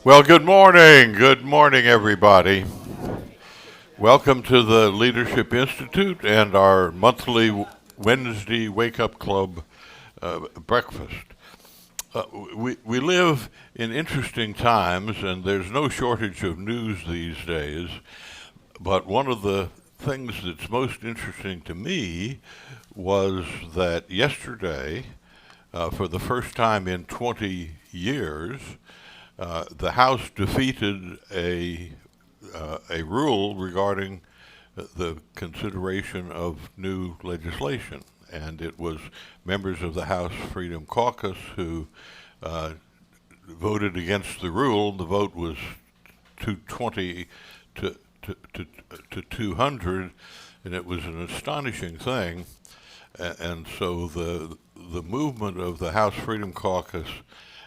Well, good morning. Good morning, everybody. Welcome to the Leadership Institute and our monthly Wednesday Wake Up Club breakfast. We live in interesting times, and there's no shortage of news these days. But one of the things that's most interesting to me was that yesterday, for the first time in 20 years, the House defeated a rule regarding the consideration of new legislation. And it was members of the House Freedom Caucus who voted against the rule. The vote was 220 to, to 200, and it was an astonishing thing. And so the movement of the House Freedom Caucus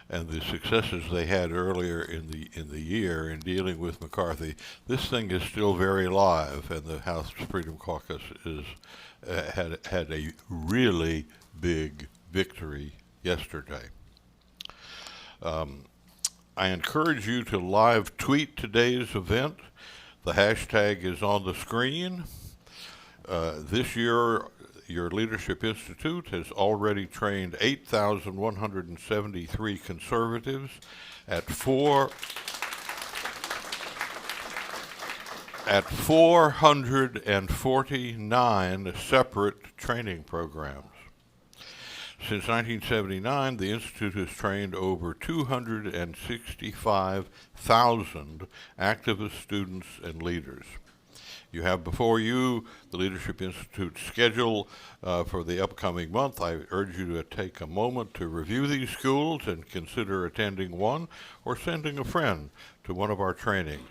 and the successes they had earlier in the year in dealing with McCarthy, this thing is still very live, and the House Freedom Caucus is had a really big victory yesterday. I encourage you to live tweet today's event. The hashtag is on the screen. This year, your Leadership Institute has already trained 8,173 conservatives at 449 separate training programs. Since 1979, the Institute has trained over 265,000 activist students and leaders. You have before you the Leadership Institute schedule for the upcoming month. I urge you to take a moment to review these schools and consider attending one or sending a friend to one of our trainings.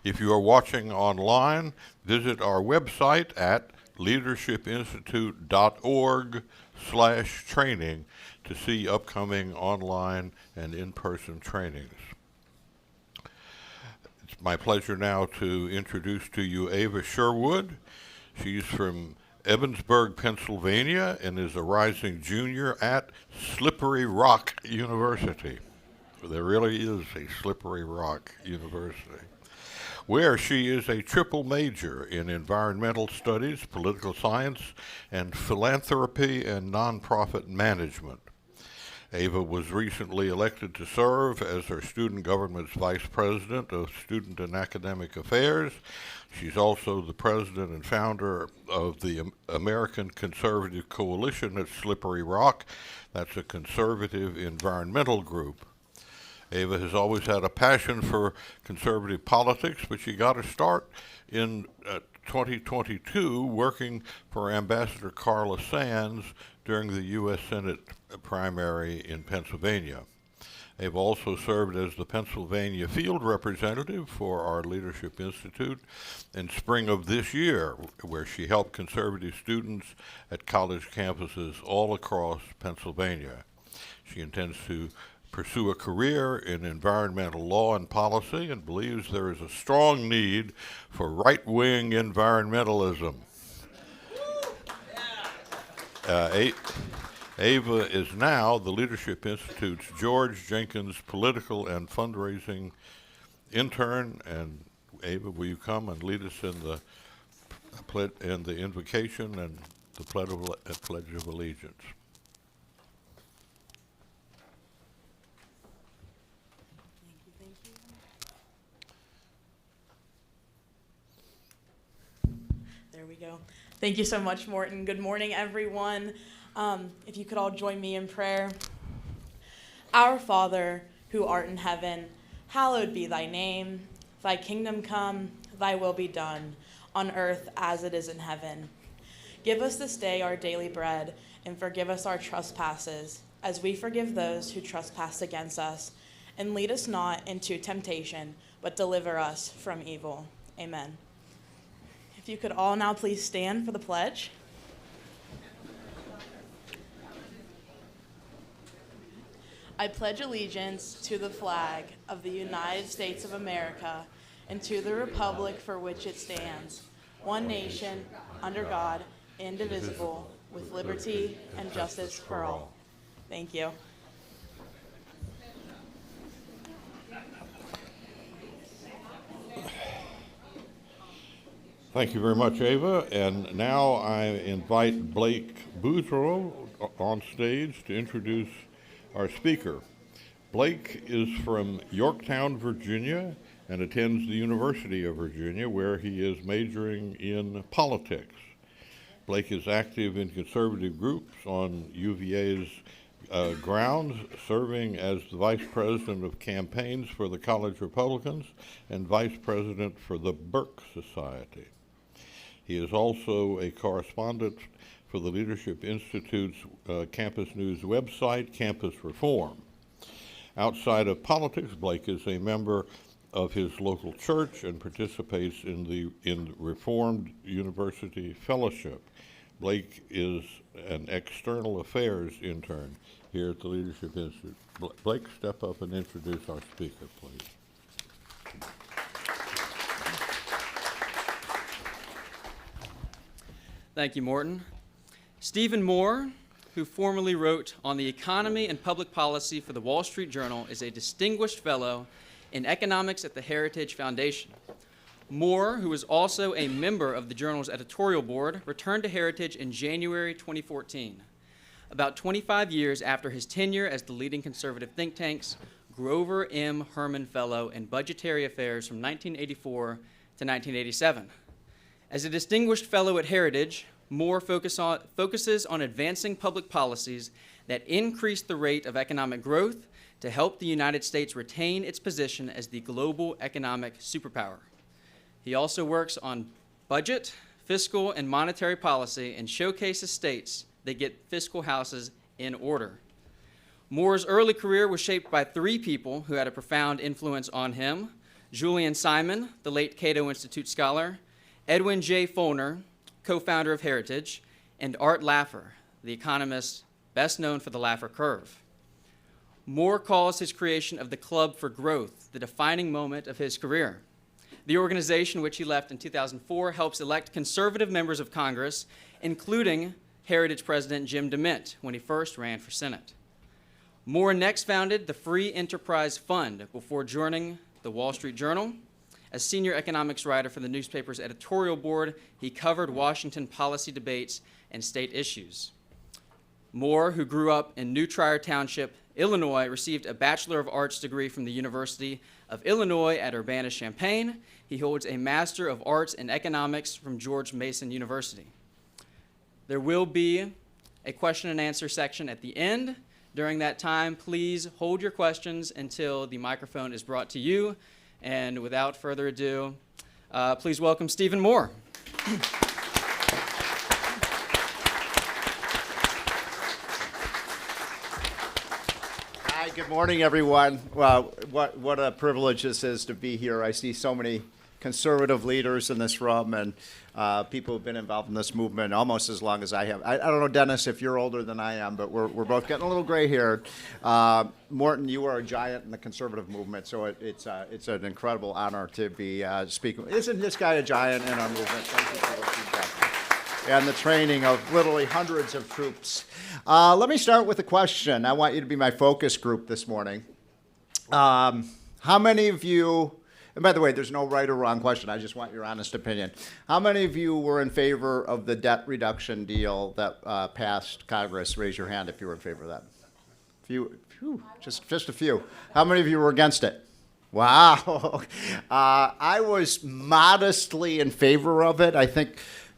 If you are watching online, visit our website at leadershipinstitute.org/training to see upcoming online and in-person trainings. It's my pleasure now to introduce to you Ava Sherwood. She's from Evansburg, Pennsylvania, and is a rising junior at Slippery Rock University. There really is a Slippery Rock University, where she is a triple major in environmental studies, political science, and philanthropy and nonprofit management. Ava was recently elected to serve as our student government's vice president of student and academic affairs. She's also the president and founder of the American Conservative Coalition at Slippery Rock. That's a conservative environmental group. Ava has always had a passion for conservative politics, but she got her start in 2022 working for Ambassador Carla Sands during the U.S. Senate primary in Pennsylvania. Ava also served as the Pennsylvania field representative for our Leadership Institute in spring of this year, where she helped conservative students at college campuses all across Pennsylvania. She intends to pursue a career in environmental law and policy and believes there is a strong need for right-wing environmentalism. Ava is now the Leadership Institute's George Jenkins political and fundraising intern. And Ava, will you come and lead us in the invocation and the Pledge of Allegiance? There we go. Thank you so much, Morton. Good morning, everyone. If you could all join me in prayer. Our Father, who art in heaven, hallowed be thy name. Thy kingdom come, thy will be done, on earth as it is in heaven. Give us this day our daily bread, and forgive us our trespasses, as we forgive those who trespass against us. And lead us not into temptation, but deliver us from evil. Amen. If you could all now please stand for the pledge. I pledge allegiance to the flag of the United States of America and to the republic for which it stands, one nation, under God, indivisible, with liberty and justice for all. Thank you. Thank you very much, Ava. And now I invite Blake Boudreau on stage to introduce our speaker. Blake is from Yorktown, Virginia, and attends the University of Virginia, where he is majoring in politics. Blake is active in conservative groups on UVA's grounds, serving as the Vice President of Campaigns for the College Republicans and Vice President for the Burke Society. He is also a correspondent for the Leadership Institute's Campus News website, Campus Reform. Outside of politics, Blake is a member of his local church and participates in the Reformed University Fellowship. Blake is an external affairs intern here at the Leadership Institute. Blake, step up and introduce our speaker, please. Thank you, Morton. Stephen Moore, who formerly wrote on the economy and public policy for the Wall Street Journal, is a distinguished fellow in economics at the Heritage Foundation. Moore, who is also a member of the journal's editorial board, returned to Heritage in January 2014, about 25 years after his tenure as the leading conservative think tank's Grover M. Herman Fellow in Budgetary Affairs from 1984 to 1987. As a distinguished fellow at Heritage, Moore focuses on advancing public policies that increase the rate of economic growth to help the United States retain its position as the global economic superpower. He also works on budget, fiscal, and monetary policy and showcases states that get fiscal houses in order. Moore's early career was shaped by three people who had a profound influence on him: Julian Simon, the late Cato Institute scholar, Edwin J. Follner, co-founder of Heritage, and Art Laffer, the economist best known for the Laffer curve. Moore calls his creation of the Club for Growth the defining moment of his career. The organization, which he left in 2004, helps elect conservative members of Congress, including Heritage President Jim DeMint when he first ran for Senate. Moore next founded the Free Enterprise Fund before joining the Wall Street Journal. As senior economics writer for the newspaper's editorial board, he covered Washington policy debates and state issues. Moore, who grew up in New Trier Township, Illinois, received a Bachelor of Arts degree from the University of Illinois at Urbana-Champaign. He holds a Master of Arts in Economics from George Mason University. There will be a question and answer section at the end. During that time, please hold your questions until the microphone is brought to you. And without further ado, please welcome Stephen Moore. Hi, good morning, everyone. Well, what a privilege this is to be here. I see so many conservative leaders in this room and people who've been involved in this movement almost as long as I have. I don't know, Dennis, if you're older than I am, but we're both getting a little gray here. Morton, you are a giant in the conservative movement, so it's an incredible honor to be speaking. Isn't this guy a giant in our movement? Thank you for what you've done. And the training of literally hundreds of troops. Let me start with a question. I want you to be my focus group this morning. How many of you, and by the way, there's no right or wrong question, I just want your honest opinion. How many of you were in favor of the debt reduction deal that passed Congress? Raise your hand if you were in favor of that. Just a few. How many of you were against it? Wow. I was modestly in favor of it. I think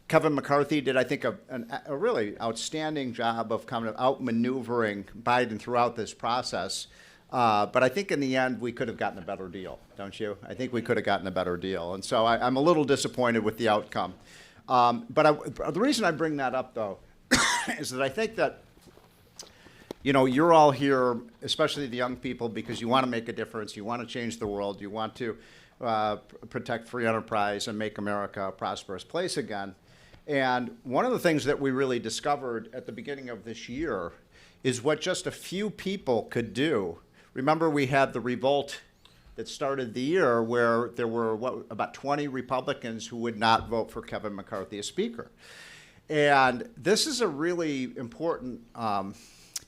Kevin McCarthy did, a really outstanding job of kind of outmaneuvering Biden throughout this process. But I think in the end, we could have gotten a better deal, don't you? I think we could have gotten a better deal. And so I'm a little disappointed with the outcome. But the reason I bring that up, though, is that I think that, you know, you're all here, especially the young people, because you want to make a difference. You want to change the world. You want to protect free enterprise and make America a prosperous place again. And one of the things that we really discovered at the beginning of this year is what just a few people could do. Remember, we had the revolt that started the year where there were, about 20 Republicans who would not vote for Kevin McCarthy as Speaker. And this is a really important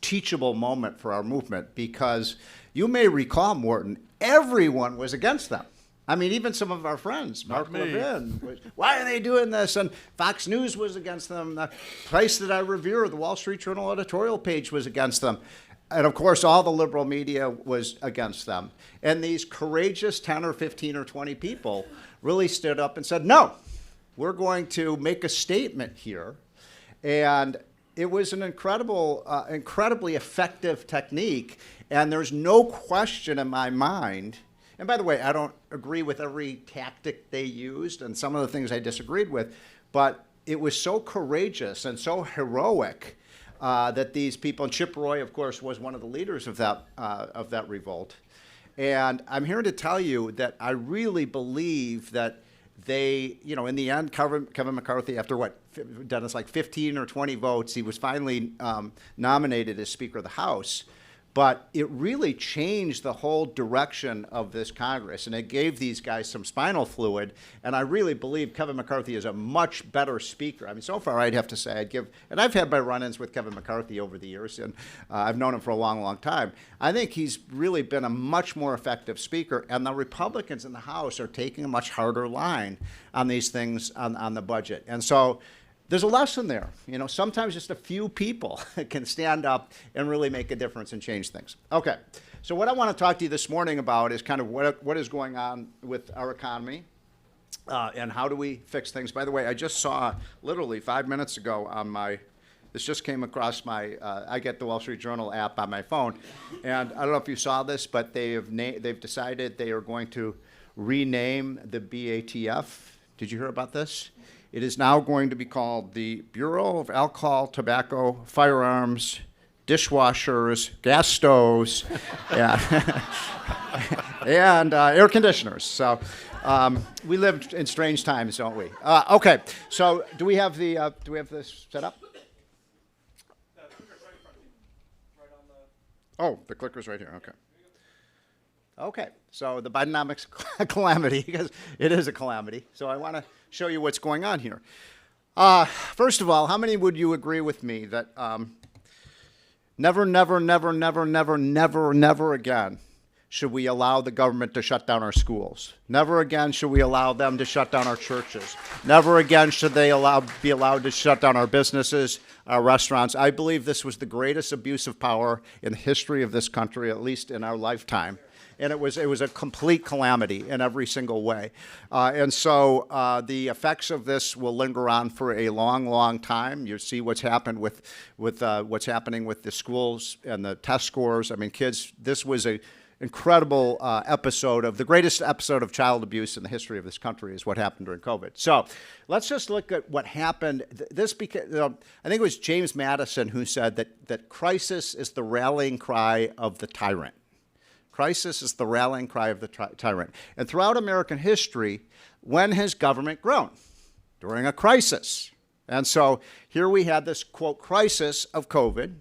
teachable moment for our movement, because you may recall, Morton, everyone was against them. I mean, even some of our friends, Mark me. Levin, why are they doing this? And Fox News was against them. The place that I revere, the Wall Street Journal editorial page, was against them. And of course, all the liberal media was against them. And these courageous 10 or 15 or 20 people really stood up and said, no, we're going to make a statement here. And it was an incredibly effective technique. And there's no question in my mind. And by the way, I don't agree with every tactic they used, and some of the things I disagreed with, but it was so courageous and so heroic that these people, and Chip Roy, of course, was one of the leaders of that revolt. And I'm here to tell you that I really believe that they, in the end, Kevin McCarthy, after what, Dennis, like 15 or 20 votes, he was finally nominated as Speaker of the House. But it really changed the whole direction of this Congress, and it gave these guys some spinal fluid. And I really believe Kevin McCarthy is a much better speaker. I mean, so far I'd have to say and I've had my run-ins with Kevin McCarthy over the years, and I've known him for a long, long time. I think he's really been a much more effective speaker, and the Republicans in the House are taking a much harder line on these things on the budget. And so there's a lesson there. Sometimes just a few people can stand up and really make a difference and change things. Okay, so what I want to talk to you this morning about is kind of what is going on with our economy and how do we fix things. By the way, I just saw literally 5 minutes ago on this just came across I get the Wall Street Journal app on my phone, and I don't know if you saw this, but they've decided they are going to rename the BATF. Did you hear about this? It is now going to be called the Bureau of Alcohol, Tobacco, Firearms, Dishwashers, Gas Stoves, and air conditioners. So we live in strange times, don't we? Okay. So do we have this set up? Oh, the clicker's right here. Okay. Okay, so the Bidenomics calamity, because it is a calamity. So I want to show you what's going on here. First of all, how many would you agree with me that never, never, never, never, never, never, never again should we allow the government to shut down our schools? Never again should we allow them to shut down our churches. Never again should they be allowed to shut down our businesses, our restaurants. I believe this was the greatest abuse of power in the history of this country, at least in our lifetime. And it was a complete calamity in every single way. And so the effects of this will linger on for a long, long time. You see what's happened with what's happening with the schools and the test scores. I mean, kids, this was an incredible the greatest episode of child abuse in the history of this country is what happened during COVID. So let's just look at what happened. I think it was James Madison who said that crisis is the rallying cry of the tyrant. Crisis is the rallying cry of the tyrant. And throughout American history, when has government grown? During a crisis. And so here we had this, quote, crisis of COVID.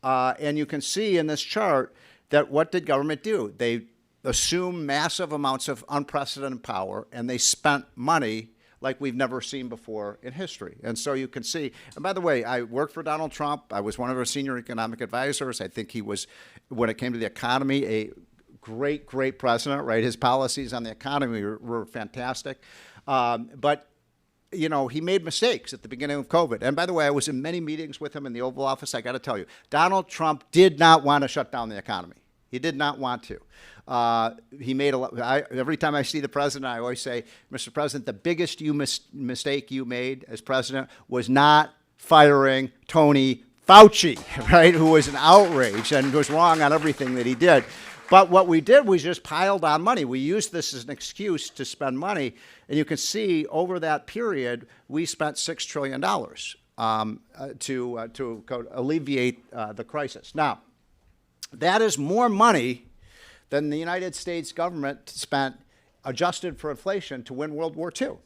And you can see in this chart that what did government do? They assumed massive amounts of unprecedented power, and they spent money like we've never seen before in history. And so you can see, and by the way, I worked for Donald Trump. I was one of our senior economic advisors. I think he was, when it came to the economy, a great, great president, right? His policies on the economy were fantastic. But he made mistakes at the beginning of COVID. And by the way, I was in many meetings with him in the Oval Office. I got to tell you, Donald Trump did not want to shut down the economy. He did not want to. He made every time I see the president, I always say, Mr. President, the biggest mistake you made as president was not firing Tony Fauci, right, who was an outrage and was wrong on everything that he did. But what we did was just piled on money. We used this as an excuse to spend money. And you can see over that period, we spent $6 trillion to alleviate the crisis. Now, that is more money than the United States government spent adjusted for inflation to win World War II.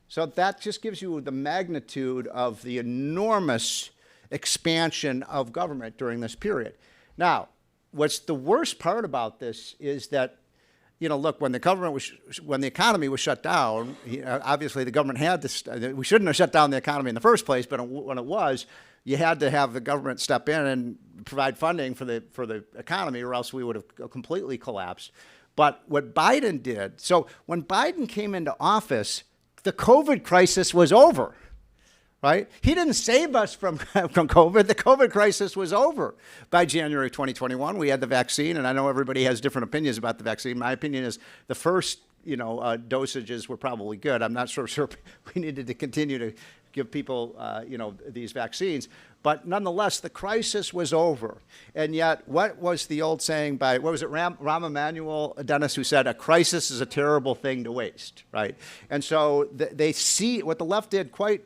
So that just gives you the magnitude of the enormous expansion of government during this period. Now, what's the worst part about this is that, look, when the economy was shut down, obviously the government had to, we shouldn't have shut down the economy in the first place, but when it was, you had to have the government step in and provide funding for the economy, or else we would have completely collapsed. But what Biden did, so when Biden came into office, the COVID crisis was over, right? He didn't save us from COVID. The COVID crisis was over by January 2021. We had the vaccine, and I know everybody has different opinions about the vaccine. My opinion is the first, dosages were probably good. I'm not sure we needed to continue to give people, these vaccines. But nonetheless, the crisis was over. And yet, what was the old saying by, what was it, Rahm Emanuel Dennis, who said, a crisis is a terrible thing to waste, right? And so they see, what the left did quite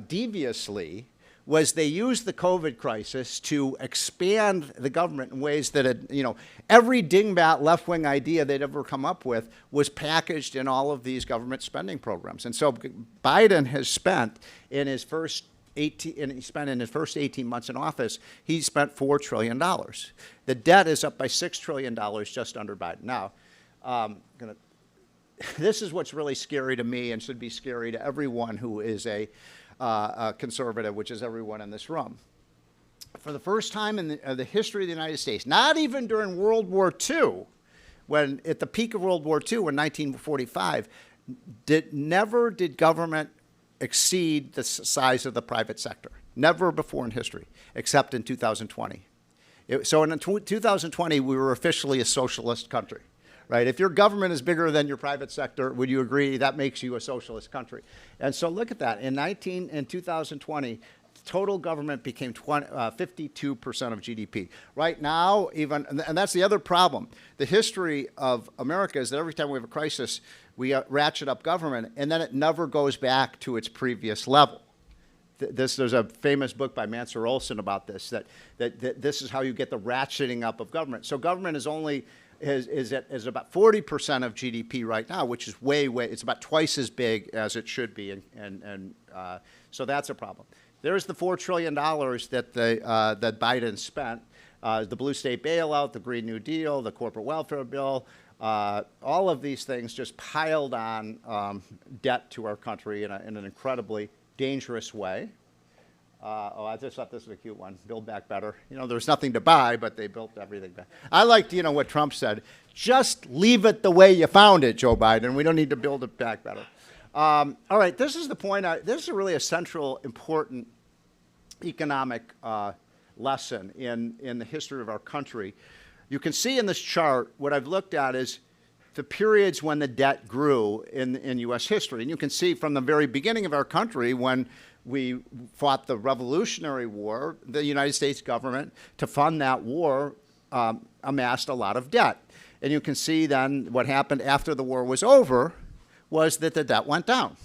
deviously was they used the COVID crisis to expand the government in ways that had, every dingbat left-wing idea they'd ever come up with was packaged in all of these government spending programs. And so Biden has spent in his first 18 months in office, he spent $4 trillion. The debt is up by $6 trillion just under Biden. Now, this is what's really scary to me and should be scary to everyone who is a conservative, which is everyone in this room. For the first time in the history of the United States, not even during World War II, when at the peak of World War II in 1945, never did government exceed the size of the private sector. Never before in history, except in 2020. So in 2020, we were officially a socialist country, right? If your government is bigger than your private sector, would you agree that makes you a socialist country? And so look at that. In 2020, total government became 52% of GDP. Right now, and that's the other problem. The history of America is that every time we have a crisis, we ratchet up government, and then it never goes back to its previous level. There's a famous book by Mansur Olson about this, that this is how you get the ratcheting up of government. So government is about 40% of GDP right now, which is it's about twice as big as it should be, and so that's a problem. There's the $4 trillion that Biden spent, the blue state bailout, the Green New Deal, the corporate welfare bill, all of these things just piled on debt to our country in an incredibly dangerous way. I just thought this was a cute one. Build back better. There's nothing to buy, but they built everything back. I liked, what Trump said. Just leave it the way you found it, Joe Biden. We don't need to build it back better. All right, this is the point. This is really a central, important economic lesson in the history of our country. You can see in this chart, what I've looked at is the periods when the debt grew in U.S. history. And you can see from the very beginning of our country, when we fought the Revolutionary War, the United States government, to fund that war, amassed a lot of debt. And you can see then what happened after the war was over was that the debt went down,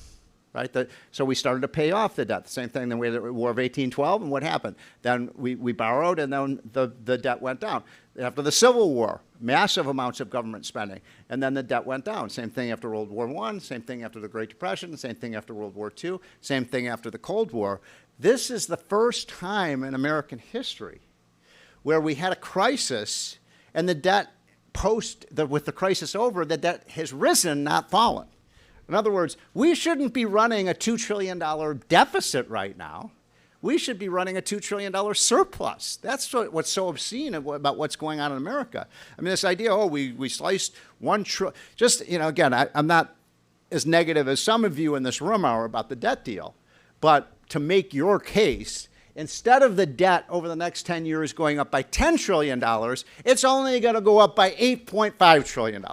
right? So we started to pay off the debt. The same thing in the way that the War of 1812, and what happened? Then we borrowed, and then the debt went down. After the Civil War, massive amounts of government spending, and then the debt went down. Same thing after World War I, same thing after the Great Depression, same thing after World War II, same thing after the Cold War. This is the first time in American history where we had a crisis, and the debt with the crisis over, the debt has risen, not fallen. In other words, we shouldn't be running a $2 trillion deficit right now. We should be running a $2 trillion surplus. That's what's so obscene about what's going on in America. I mean, this idea, we sliced $1 trillion. Just, again, I'm not as negative as some of you in this room are about the debt deal. But to make your case, instead of the debt over the next 10 years going up by $10 trillion, it's only going to go up by $8.5 trillion.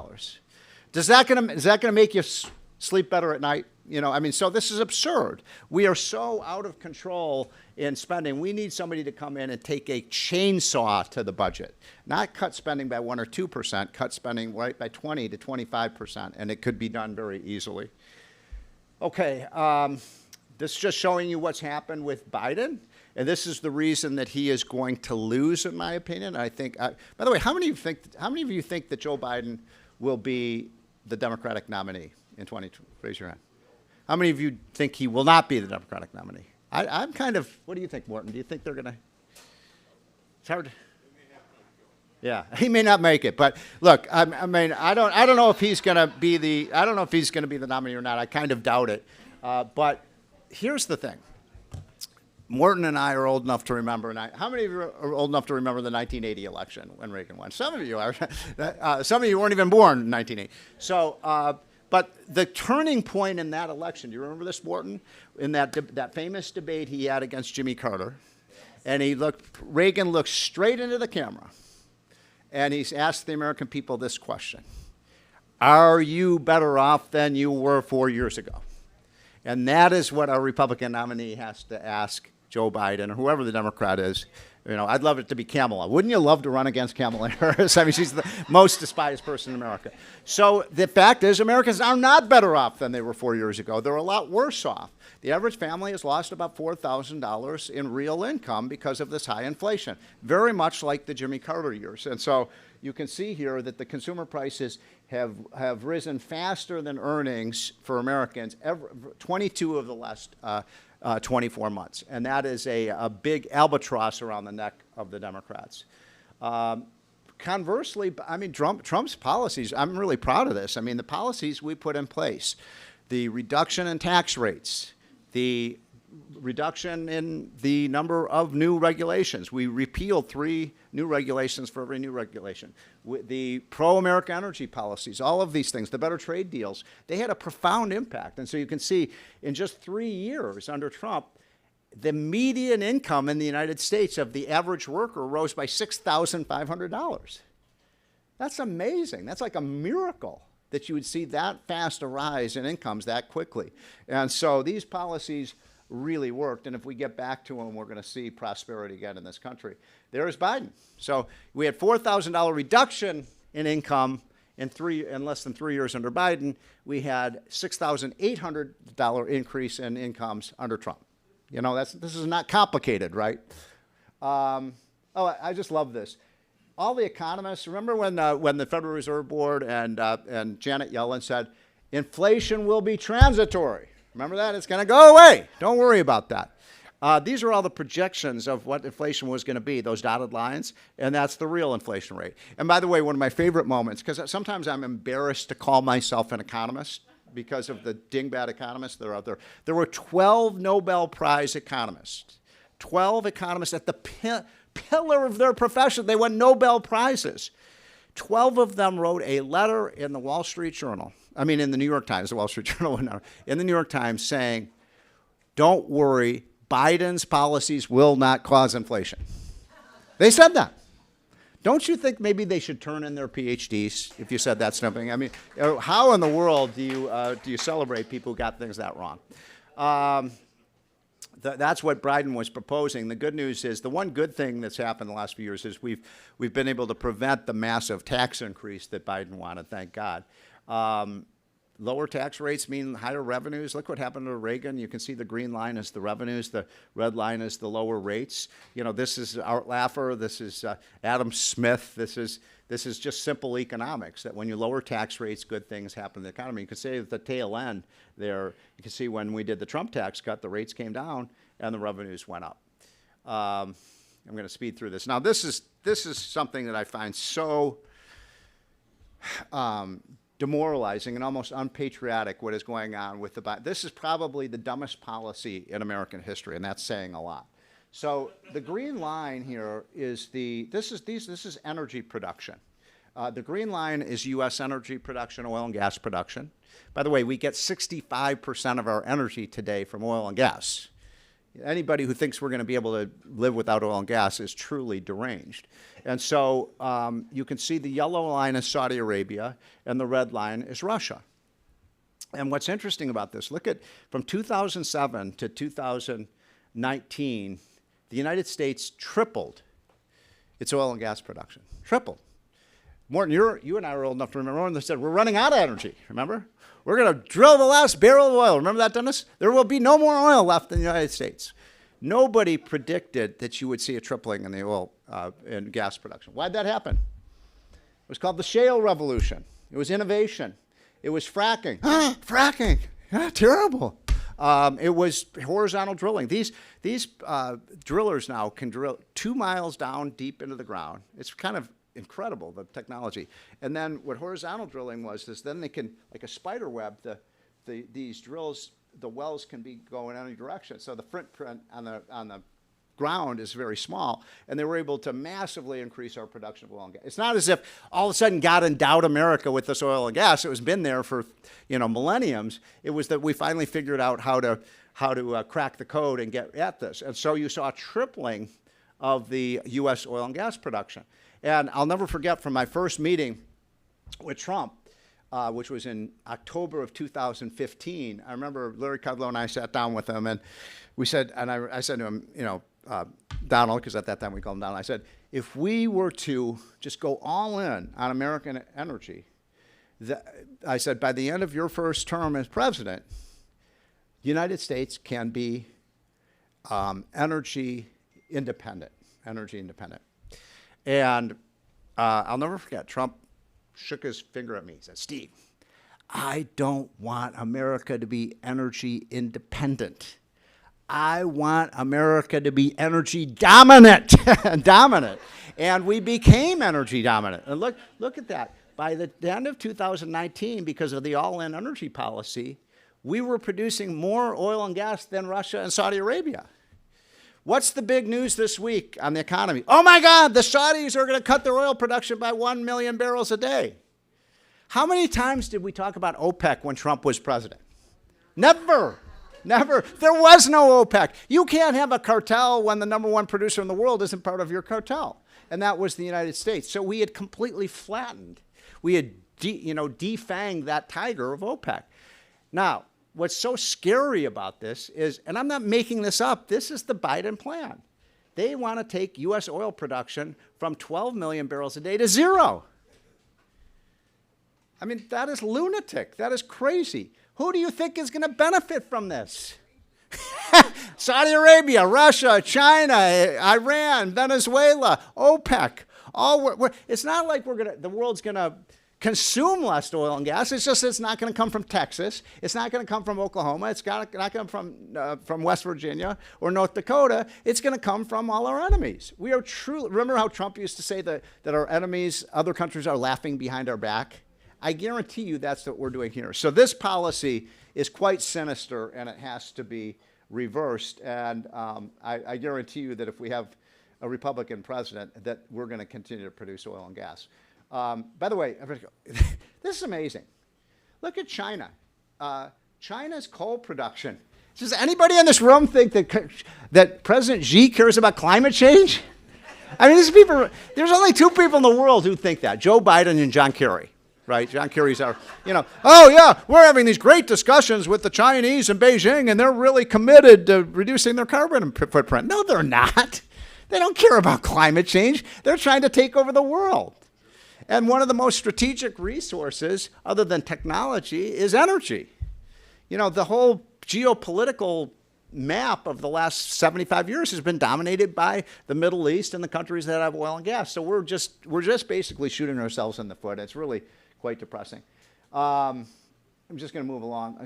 Is that going to make you sleep better at night? So this is absurd. We are so out of control in spending. We need somebody to come in and take a chainsaw to the budget, not cut spending by 1 or 2%, cut spending right by 20 to 25%, and it could be done very easily. Okay, this is just showing you what's happened with Biden, and this is the reason that he is going to lose, in my opinion. I think. By the way, how many of you think that Joe Biden will be the Democratic nominee in 2020? Raise your hand. How many of you think he will not be the Democratic nominee? I'm kind of, what do you think, Morton? Do you think they're going to, it's hard. Yeah, he may not make it, but look, I don't know if he's going to be the nominee or not. I kind of doubt it. But here's the thing. Morton and I are old enough to remember. How many of you are old enough to remember the 1980 election when Reagan won? Some of you are. Some of you weren't even born in 1980. So, but the turning point in that election, do you remember this, Morton? In that famous debate he had against Jimmy Carter, and Reagan looked straight into the camera, and he's asked the American people this question: are you better off than you were 4 years ago? And that is what our Republican nominee has to ask Joe Biden or whoever the Democrat is. You know, I'd love it to be Kamala. Wouldn't you love to run against Kamala Harris? I mean, she's the most despised person in America. So the fact is, Americans are not better off than they were 4 years ago. They're a lot worse off. The average family has lost about $4,000 in real income because of this high inflation, very much like the Jimmy Carter years. And so you can see here that the consumer prices have risen faster than earnings for Americans 22 of the last 24 months. And that is a big albatross around the neck of the Democrats. Conversely, I mean, Trump's policies, I'm really proud of this. I mean, the policies we put in place, the reduction in tax rates, the reduction in the number of new regulations. We repealed 3 new regulations for every new regulation. The pro-America energy policies, all of these things, the better trade deals, they had a profound impact. And so you can see in just 3 years under Trump, the median income in the United States of the average worker rose by $6,500. That's amazing. That's like a miracle that you would see that fast a rise in incomes that quickly. And so these policies really worked, and if we get back to them, we're going to see prosperity again in this country. There's Biden. So we had $4,000 reduction in income in less than 3 years under Biden. We had $6,800 increase in incomes under Trump. You know, this is not complicated, right? I just love this. All the economists, remember when the Federal Reserve Board and Janet Yellen said, inflation will be transitory. Remember that? It's going to go away. Don't worry about that. These are all the projections of what inflation was going to be, those dotted lines, and that's the real inflation rate. And by the way, one of my favorite moments, because sometimes I'm embarrassed to call myself an economist because of the dingbat economists that are out there. There were 12 Nobel Prize economists, 12 economists at the pillar of their profession. They won Nobel Prizes. 12 of them wrote a letter in the Wall Street Journal. I mean, in the New York Times, the Wall Street Journal, in the New York Times saying, don't worry, Biden's policies will not cause inflation. They said that. Don't you think maybe they should turn in their PhDs if you said that something? I mean, how in the world do you celebrate people who got things that wrong? That's what Biden was proposing. The good news is, the one good thing that's happened in the last few years is we've been able to prevent the massive tax increase that Biden wanted, thank God. Lower tax rates mean higher revenues. Look what happened to Reagan. You can see the green line is the revenues. The red line is the lower rates. You know, this is Art Laffer. This is Adam Smith. This is just simple economics, that when you lower tax rates, good things happen in the economy. You can see at the tail end there, you can see when we did the Trump tax cut, the rates came down and the revenues went up. I'm going to speed through this. Now, this is something that I find so demoralizing and almost unpatriotic, what is going on with the Biden. This is probably the dumbest policy in American history, and that's saying a lot. So the green line here is this is energy production. The green line is U.S. energy production, oil and gas production. By the way, we get 65% of our energy today from oil and gas. Anybody who thinks we're going to be able to live without oil and gas is truly deranged. And so you can see the yellow line is Saudi Arabia, and the red line is Russia. And what's interesting about this, look at from 2007 to 2019, the United States tripled its oil and gas production. Tripled. Morton, you and I are old enough to remember when they said, we're running out of energy, remember? We're going to drill the last barrel of oil. Remember that, Dennis? There will be no more oil left in the United States. Nobody predicted that you would see a tripling in the oil and gas production. Why'd that happen? It was called the shale revolution. It was innovation. It was fracking. Fracking. Terrible. It was horizontal drilling. These drillers now can drill 2 miles down deep into the ground. It's kind of incredible, the technology. And then what horizontal drilling was is then they can, like a spider web, these drills, the wells can be going any direction. So the footprint on the ground is very small, and they were able to massively increase our production of oil and gas. It's not as if all of a sudden God endowed America with this oil and gas. It was been there for millenniums. It was that we finally figured out how to crack the code and get at this. And so you saw a tripling of the U.S. oil and gas production. And I'll never forget from my first meeting with Trump, which was in October of 2015. I remember Larry Kudlow and I sat down with him, and we said, and I said to him, Donald, because at that time we called him Donald, I said, if we were to just go all in on American energy, I said, by the end of your first term as president, the United States can be energy independent. And I'll never forget, Trump shook his finger at me. He said, Steve, I don't want America to be energy independent. I want America to be energy dominant. And we became energy dominant. And look at that. By the end of 2019, because of the all-in energy policy, we were producing more oil and gas than Russia and Saudi Arabia. What's the big news this week on the economy? Oh my God, the Saudis are going to cut their oil production by 1 million barrels a day. How many times did we talk about OPEC when Trump was president? Never. There was no OPEC. You can't have a cartel when the number one producer in the world isn't part of your cartel. And that was the United States. So we had completely flattened. We had defanged that tiger of OPEC. Now, what's so scary about this is, and I'm not making this up, this is the Biden plan. They want to take U.S. oil production from 12 million barrels a day to 0. I mean, that is lunatic. That is crazy. Who do you think is going to benefit from this? Saudi Arabia, Russia, China, Iran, Venezuela, OPEC. It's not like the world's going to consume less oil and gas. It's just it's not going to come from Texas. It's not going to come from Oklahoma. It's not going to come from West Virginia or North Dakota. It's going to come from all our enemies. We are truly. Remember how Trump used to say that our enemies, other countries, are laughing behind our back? I guarantee you that's what we're doing here. So this policy is quite sinister, and it has to be reversed. And I guarantee you that if we have a Republican president, that we're going to continue to produce oil and gas. By the way, this is amazing. Look at China. China's coal production. Does anybody in this room think that President Xi cares about climate change? I mean, there's only two people in the world who think that, Joe Biden and John Kerry. Right? John Kerry's oh yeah, we're having these great discussions with the Chinese in Beijing, and they're really committed to reducing their carbon footprint. No, they're not. They don't care about climate change. They're trying to take over the world. And one of the most strategic resources, other than technology, is energy. The whole geopolitical map of the last 75 years has been dominated by the Middle East and the countries that have oil and gas. So we're just basically shooting ourselves in the foot. It's really quite depressing. I'm just going to move along.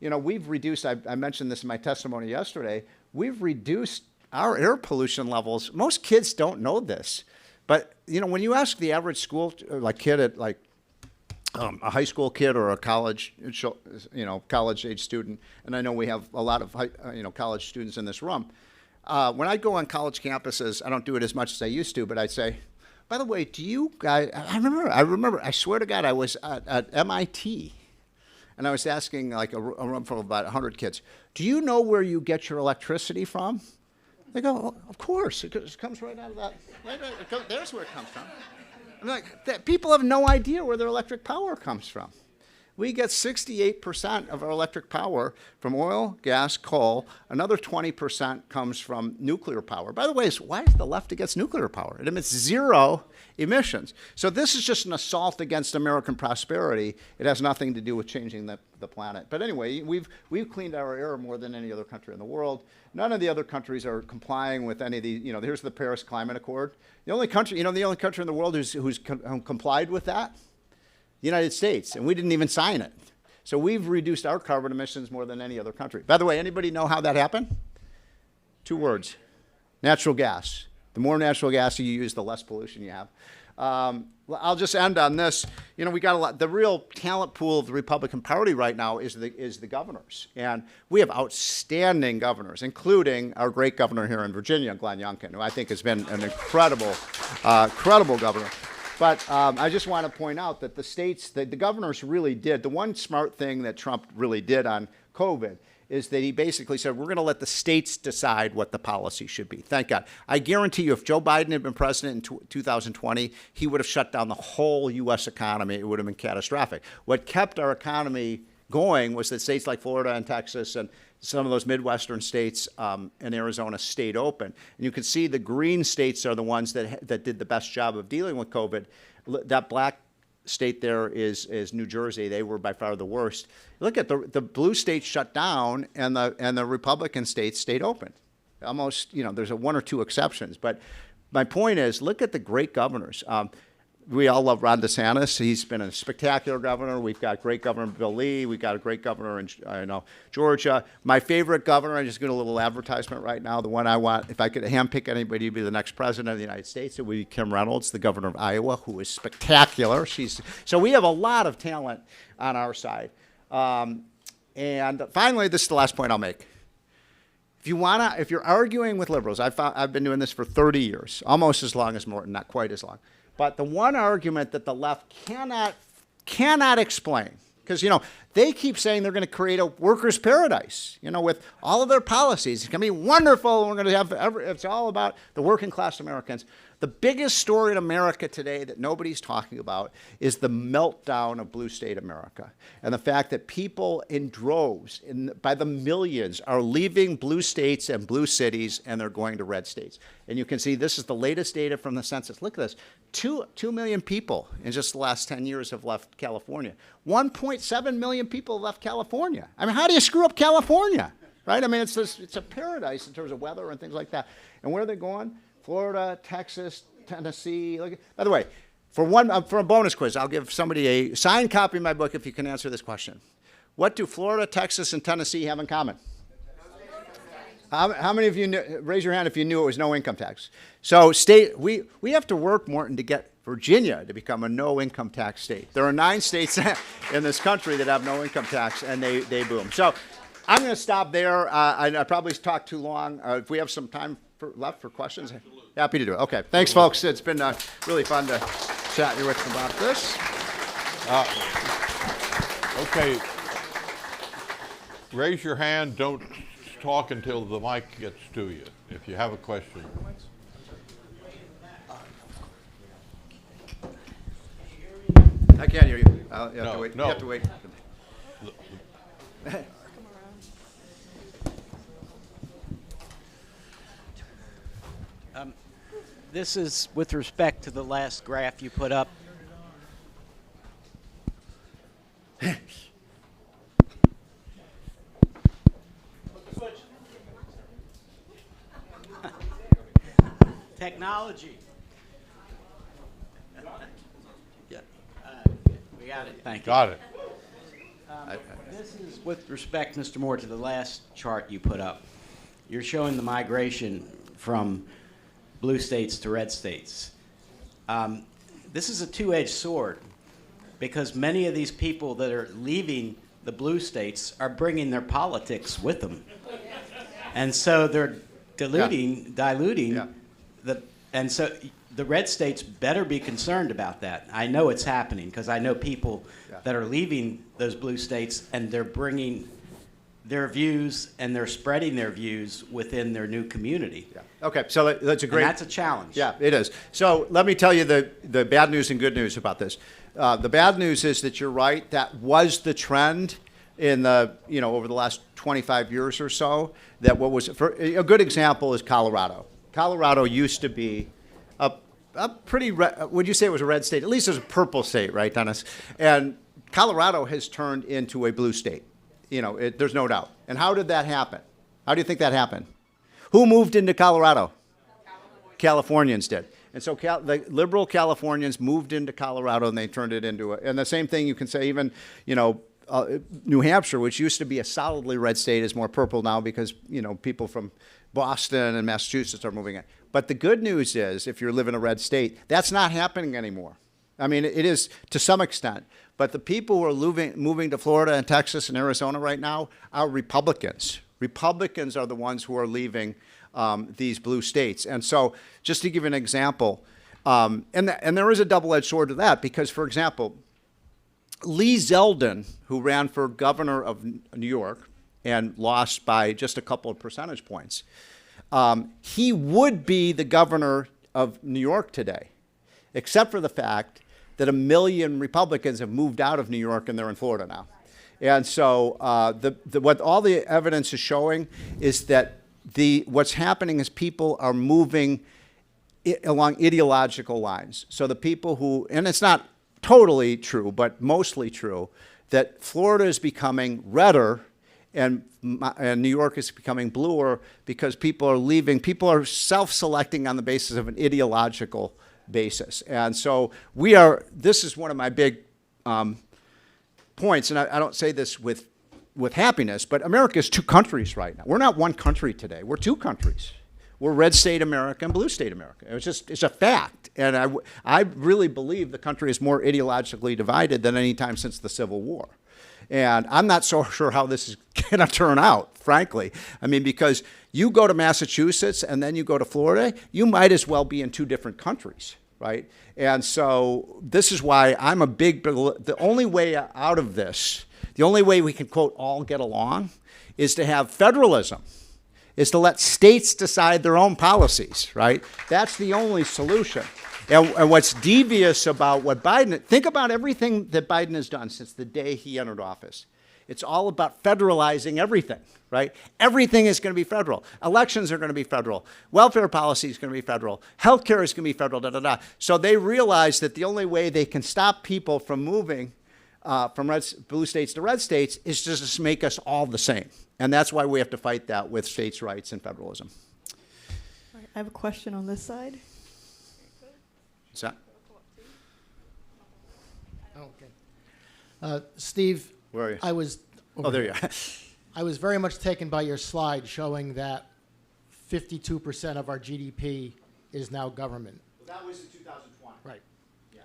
We've reduced, I mentioned this in my testimony yesterday, we've reduced our air pollution levels. Most kids don't know this, but when you ask the average school kid at a high school kid or a college age student, and I know we have a lot of college students in this room. When I go on college campuses, I don't do it as much as I used to, but I'd say, by the way, do you guys, I remember, I swear to God, I was at MIT, and I was asking a room full of about 100 kids, do you know where you get your electricity from? They go, well, of course, it comes right out of that. There's where it comes from. I'm like, people have no idea where their electric power comes from. We get 68% of our electric power from oil, gas, coal. Another 20% comes from nuclear power. By the way, why is the left against nuclear power? It emits 0 emissions. So this is just an assault against American prosperity. It has nothing to do with changing the planet. But anyway, we've cleaned our air more than any other country in the world. None of the other countries are complying with any of these. Here's the Paris Climate Accord. The only country, the only country in the world who's complied with that, the United States, and we didn't even sign it. So we've reduced our carbon emissions more than any other country. By the way, anybody know how that happened? 2 words: natural gas. The more natural gas you use, the less pollution you have. I'll just end on this. You know, we got a lot. The real talent pool of the Republican Party right now is the governors, and we have outstanding governors, including our great governor here in Virginia, Glenn Youngkin, who I think has been an incredible governor. But I just want to point out that the states, the governors really did. The one smart thing that Trump really did on COVID is that he basically said, we're going to let the states decide what the policy should be. Thank God. I guarantee you, if Joe Biden had been president in 2020, he would have shut down the whole U.S. economy. It would have been catastrophic. What kept our economy going was that states like Florida and Texas and some of those Midwestern states and Arizona stayed open. And you can see the green states are the ones that did the best job of dealing with COVID. That black state there is New Jersey. They were by far the worst. Look at the blue states shut down, and the Republican states stayed open. Almost, you know, there's one or two exceptions. But my point is, look at the great governors. We all love Ron DeSantis. He's been a spectacular governor. We've got great Governor Bill Lee. We've got a great governor in Georgia. My favorite governor, I'm just doing a little advertisement right now, the one I want, if I could handpick anybody to be the next president of the United States, it would be Kim Reynolds, the governor of Iowa, who is spectacular. So we have a lot of talent on our side. And finally, this is the last point I'll make. If you're arguing with liberals, I've been doing this for 30 years, almost as long as Morton, not quite as long. But the one argument that the left cannot explain, because, you know, they keep saying they're going to create a workers' paradise, you know, with all of their policies. It's going to be wonderful. We're going to have it's all about the working class Americans. The biggest story in America today that nobody's talking about is the meltdown of blue state America, and the fact that people in droves, by the millions, are leaving blue states and blue cities, and they're going to red states. And you can see this is the latest data from the census. Look at this. 2 million people in just the last 10 years have left California. 1.7 million people have left California. I mean, how do you screw up California, right? I mean, it's a paradise in terms of weather and things like that. And where are they going? Florida, Texas, Tennessee. By the way, for a bonus quiz, I'll give somebody a signed copy of my book if you can answer this question. What do Florida, Texas, and Tennessee have in common? How many of you raise your hand if you knew it was no income tax? So we have to work, Morton, to get Virginia to become a no income tax state. There are 9 states in this country that have no income tax, and they boom. So I'm going to stop there. I probably talked too long. If we have some time left for questions, absolutely. Happy to do it. Okay, thanks, folks. It's been really fun to chat with you about this. Okay. Raise your hand. Don't talk until the mic gets to you if you have a question. I can't hear you. You have to wait. No. You have to wait. This is with respect to the last graph you put up. Technology. Yeah. We got it. Thank you. Got it. This is with respect, Mr. Moore, to the last chart you put up. You're showing the migration from blue states to red states. This is a two-edged sword, because many of these people that are leaving the blue states are bringing their politics with them. And so they're diluting and so the red states better be concerned about that. I know it's happening, because I know people that are leaving those blue states, and they're bringing their views and they're spreading their views within their new community. Yeah. Okay, so that's a great. And that's a challenge. Yeah, it is. So let me tell you the bad news and good news about this. The bad news is that you're right. That was the trend in over the last 25 years or so. That what was a good example is Colorado. Colorado used to be a pretty would you say it was a red state? At least it was a purple state, right, Dennis? And Colorado has turned into a blue state. There's no doubt. And how did that happen? How do you think that happened? Who moved into Colorado? Californians did. And so the liberal Californians moved into Colorado, and they turned it into and the same thing you can say even, New Hampshire, which used to be a solidly red state, is more purple now because, people from Boston and Massachusetts are moving in. But the good news is, if you live in a red state, that's not happening anymore. I mean, it is to some extent. But the people who are moving to Florida and Texas and Arizona right now are Republicans. Republicans are the ones who are leaving these blue states. And so, just to give you an example, and there is a double-edged sword to that, because, for example, Lee Zeldin, who ran for governor of New York and lost by just a couple of percentage points, he would be the governor of New York today, except for the fact that 1 million Republicans have moved out of New York and they're in Florida now. And so what all the evidence is showing is that what's happening is people are moving along ideological lines. So the people who, and it's not totally true, but mostly true, that Florida is becoming redder and New York is becoming bluer because people are leaving. People are self-selecting on the basis of an ideological basis. And so this is one of my big points, and I don't say this with happiness, but America is two countries right now. We're not one country today. We're two countries. We're red state America and blue state America. It's a fact. And I really believe the country is more ideologically divided than any time since the Civil War. And I'm not so sure how this is going to turn out, frankly. I mean, because you go to Massachusetts and then you go to Florida, you might as well be in two different countries, right? And so this is why I'm the only way out of this, the only way we can, quote, all get along is to have federalism, is to let states decide their own policies, right? That's the only solution. And what's devious about what think about everything that Biden has done since the day he entered office. It's all about federalizing everything, right? Everything is going to be federal. Elections are going to be federal. Welfare policy is going to be federal. Healthcare is going to be federal, da-da-da. So they realize that the only way they can stop people from moving from blue states to red states is just to make us all the same. And that's why we have to fight that with states' rights and federalism. All right, I have a question on this side. What's that? Okay. Steve, Where are you? I was. Oh, there you are. I was very much taken by your slide showing that 52% of our GDP is now government. Well, that was in 2020. Right. Yeah.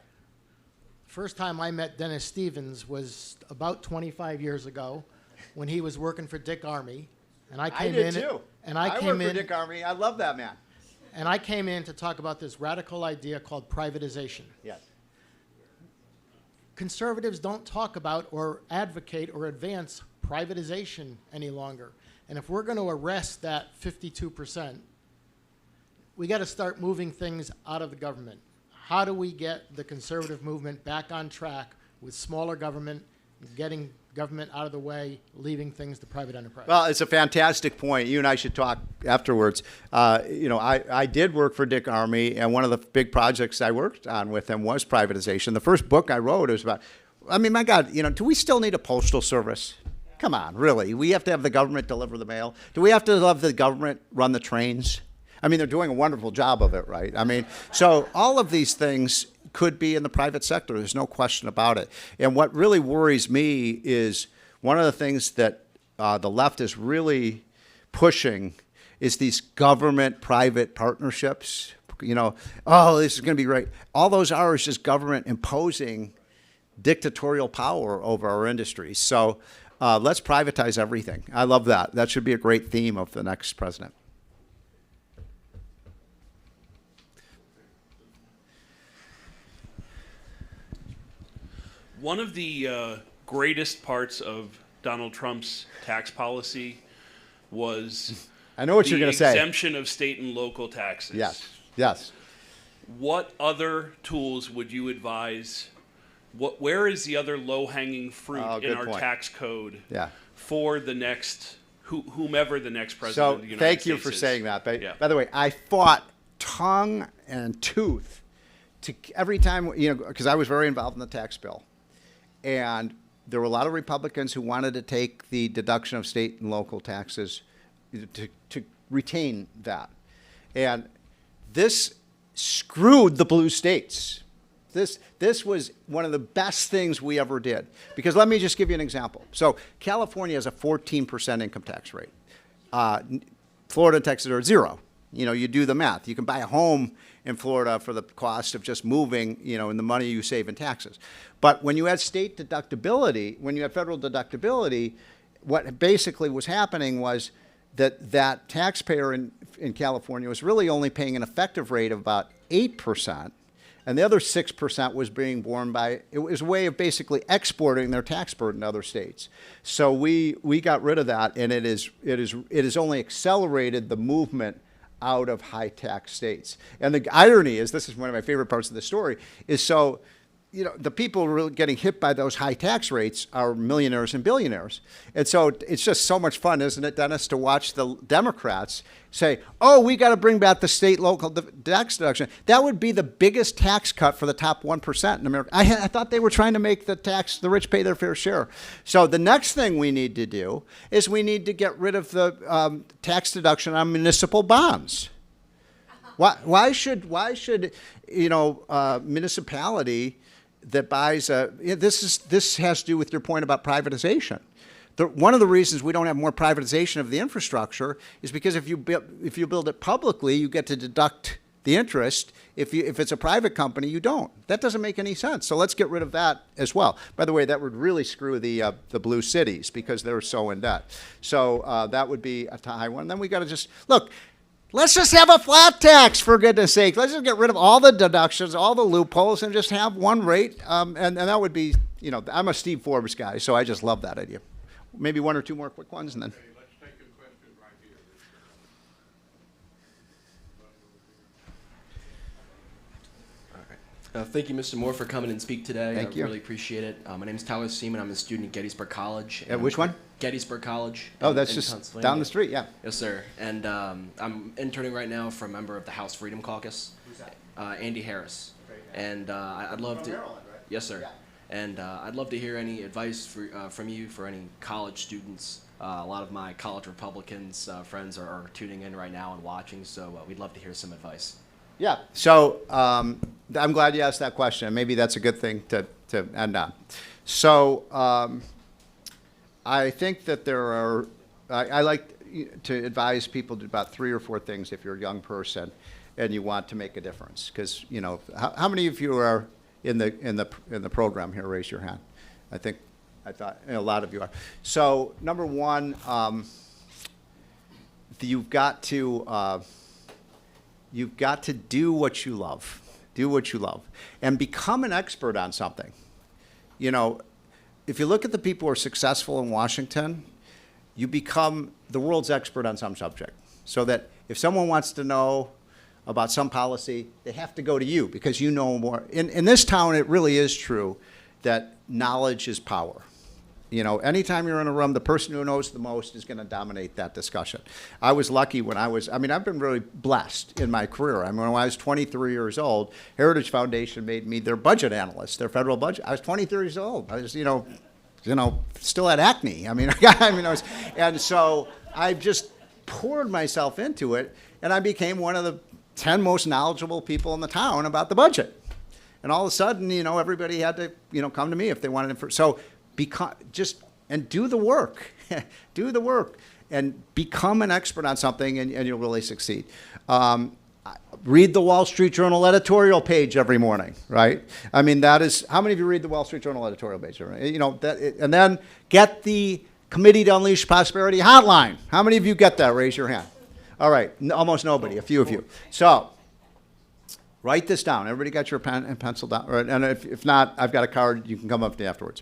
First time I met Dennis Stevens was about 25 years ago when he was working for Dick Armey. And I came did in. too. And I came worked in. for Dick Armey. I love that man. And I came in to talk about this radical idea called privatization. Yes. Conservatives don't talk about or advocate or advance privatization any longer. And if we're going to arrest that 52%, we got to start moving things out of the government. How do we get the conservative movement back on track with smaller government, getting government out of the way, leaving things to private enterprise? Well, it's a fantastic point. You and I should talk afterwards. I did work for Dick Armey, and one of the big projects I worked on with him was privatization. The first book I wrote was about, I mean, my God, do we still need a postal service? Come on, really? We have to have the government deliver the mail? Do we have to have the government run the trains? I mean, they're doing a wonderful job of it, right? I mean, so all of these things could be in the private sector. There's no question about it. And what really worries me is one of the things that the left is really pushing is these government-private partnerships. Oh, this is going to be great. All those are is just government imposing dictatorial power over our industries. So let's privatize everything. I love that. That should be a great theme of the next president. One of the greatest parts of Donald Trump's tax policy was I know what you're the going to say. exemption of state and local taxes. Yes. Yes. What other tools would you advise? Where is the other low-hanging fruit in good our point. tax code Yeah. for the next whomever the next president So of the United thank States you for is? saying that. Yeah. By the way, I fought tongue and tooth to every time, because I was very involved in the tax bill. And there were a lot of Republicans who wanted to take the deduction of state and local taxes to retain that. And this screwed the blue states. This was one of the best things we ever did. Because let me just give you an example. So California has a 14% income tax rate. Florida and Texas are at 0. You know, you do the math. You can buy a home in Florida for the cost of just moving, you know, and the money you save in taxes. But when you had state deductibility, when you had federal deductibility, what basically was happening was that taxpayer in California was really only paying an effective rate of about 8%, and the other 6% was being borne by, it was a way of basically exporting their tax burden to other states. So we got rid of that, and it has only accelerated the movement out of high tax states. And the irony is, this is one of my favorite parts of the story, is so, you know, the people really getting hit by those high tax rates are millionaires and billionaires. And so it's just so much fun, isn't it, Dennis, to watch the Democrats say, oh, we got to bring back the state local tax deduction. That would be the biggest tax cut for the top 1% in America. I thought they were trying to make the rich pay their fair share. So the next thing we need to do is we need to get rid of the tax deduction on municipal bonds. Why should you know, municipality that buys this has to do with your point about privatization. One of the reasons we don't have more privatization of the infrastructure is because if you build it publicly, you get to deduct the interest. If it's a private company, you don't. That doesn't make any sense. So let's get rid of that as well. By the way, that would really screw the blue cities because they're so in debt. So that would be a high one. Then we got to just look. Let's just have a flat tax, for goodness sake. Let's just get rid of all the deductions, all the loopholes, and just have one rate. And that would be, you know, I'm a Steve Forbes guy, so I just love that idea. Maybe one or two more quick ones, and then. Okay, let's take a question right here. Thank you, Mr. Moore, for coming and speak today. Thank you. I really appreciate it. My name is Tyler Seaman. I'm a student at Gettysburg College. At which one? Gettysburg College. Oh, that's in just Pennsylvania. down the street, yeah. Yes, sir. And I'm interning right now for a member of the House Freedom Caucus. Who's that? Andy Harris. And I'd love to. Maryland, right? Yes, sir. Yeah. And I'd love to hear any advice from you for any college students. A lot of my college Republicans friends are tuning in right now and watching, so we'd love to hear some advice. Yeah. So I'm glad you asked that question. Maybe that's a good thing to end on. So I think that there are. I like to advise people to about 3 or 4 things if you're a young person and you want to make a difference. Because you know, how many of you are in the program here? Raise your hand. I thought a lot of you are. So number one, you've got to do what you love. Do what you love. And become an expert on something. You know, if you look at the people who are successful in Washington, you become the world's expert on some subject. So that if someone wants to know about some policy, they have to go to you because you know more. In this town, it really is true that knowledge is power. You know, anytime you're in a room, the person who knows the most is going to dominate that discussion. I was lucky when I've been really blessed in my career. When I was 23 years old, Heritage Foundation made me their budget analyst, their federal budget. I was 23 years old. I was, still had acne. And so I just poured myself into it, and I became one of the 10 most knowledgeable people in the town about the budget. And all of a sudden, everybody had to, come to me if they wanted to. So do the work. Do the work. And become an expert on something, and you'll really succeed. Read the Wall Street Journal editorial page every morning, right? That is, how many of you read the Wall Street Journal editorial page? And then get the Committee to Unleash Prosperity hotline. How many of you get that? Raise your hand. All right, almost nobody, a few of you. So, write this down. Everybody got your pen and pencil down? Right? And if not, I've got a card. You can come up to me afterwards.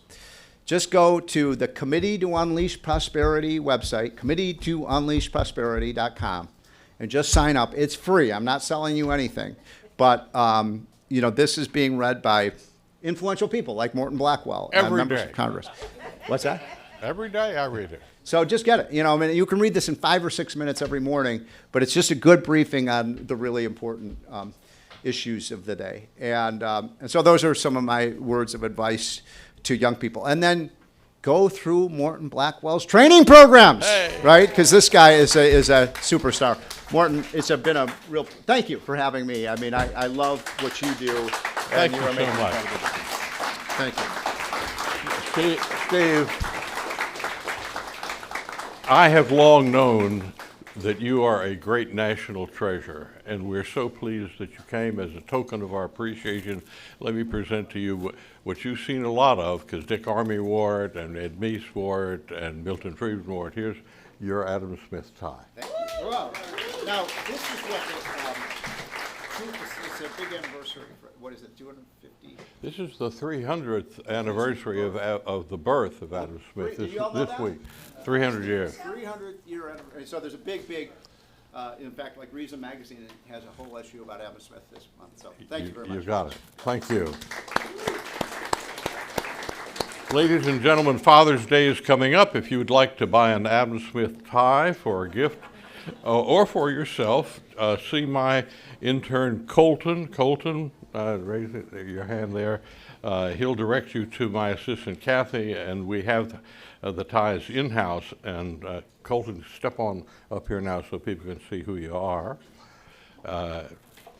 Just go to the Committee to Unleash Prosperity website, committeetounleashprosperity.com, and just sign up. It's free. I'm not selling you anything. But, this is being read by influential people like Morton Blackwell. Every members day. of Congress. What's that? Every day I read it. So just get it. You can read this in 5 or 6 minutes every morning, but it's just a good briefing on the really important issues of the day. And so those are some of my words of advice to young people. And then go through Morton Blackwell's training programs, right? Because this guy is a superstar. Morton, it's been a real, thank you for having me. I love what you do. Thank you so amazing. much. Thank you. Steve, I have long known that you are a great national treasure, and we're so pleased that you came. As a token of our appreciation, let me present to you what you've seen a lot of, because Dick Armey wore it, and Ed Meese wore it, and Milton Friedman wore it. Here's your Adam Smith tie. Thank you. Well, now, this is what, it's a big anniversary. What is it, 250? This is the 300th anniversary of the birth of Adam Smith Did you all know this that? week. 300 years. 300th year anniversary. So there's a big, in fact, like Reason Magazine has a whole issue about Adam Smith this month. So thank you very much. You got it. Thank you. Ladies and gentlemen, Father's Day is coming up. If you would like to buy an Adam Smith tie for a gift or for yourself, see my intern Colton. Colton, raise your hand there. He'll direct you to my assistant Kathy, and we have the ties in-house. And Colton, step on up here now so people can see who you are.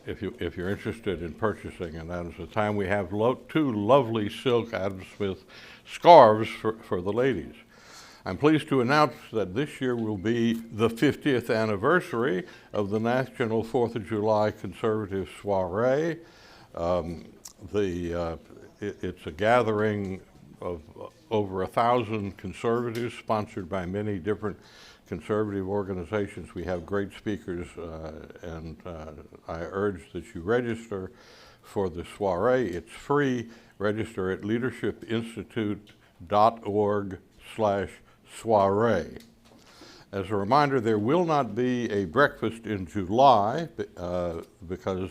If you're interested in purchasing an Adam Smith tie, we have two lovely silk Adam Smith scarves for the ladies. I'm pleased to announce that this year will be the 50th anniversary of the National 4th of July Conservative Soiree. It's a gathering of over 1,000 conservatives, sponsored by many different conservative organizations. We have great speakers, and I urge that you register for the soiree. It's free. Register at leadershipinstitute.org/soiree. As a reminder, there will not be a breakfast in July because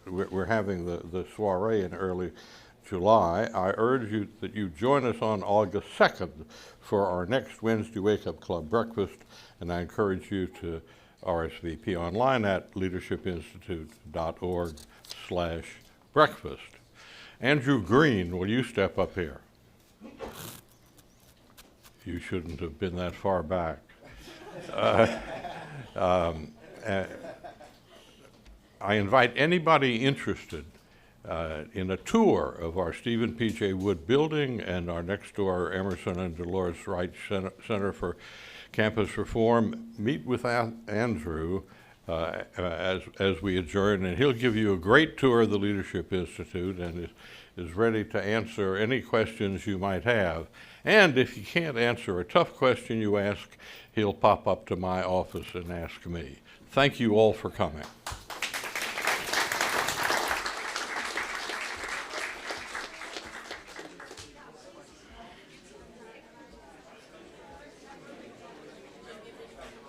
we're having the soiree in early July. I urge you that you join us on August 2nd for our next Wednesday Wake Up Club breakfast, and I encourage you to RSVP online at leadershipinstitute.org/breakfast. Andrew Green, will you step up here? You shouldn't have been that far back. I invite anybody interested in a tour of our Stephen P.J. Wood building and our next door Emerson and Dolores Wright Center for Campus Reform. Meet with Andrew as we adjourn, and he'll give you a great tour of the Leadership Institute and is ready to answer any questions you might have. And if you can't answer a tough question you ask, he'll pop up to my office and ask me. Thank you all for coming.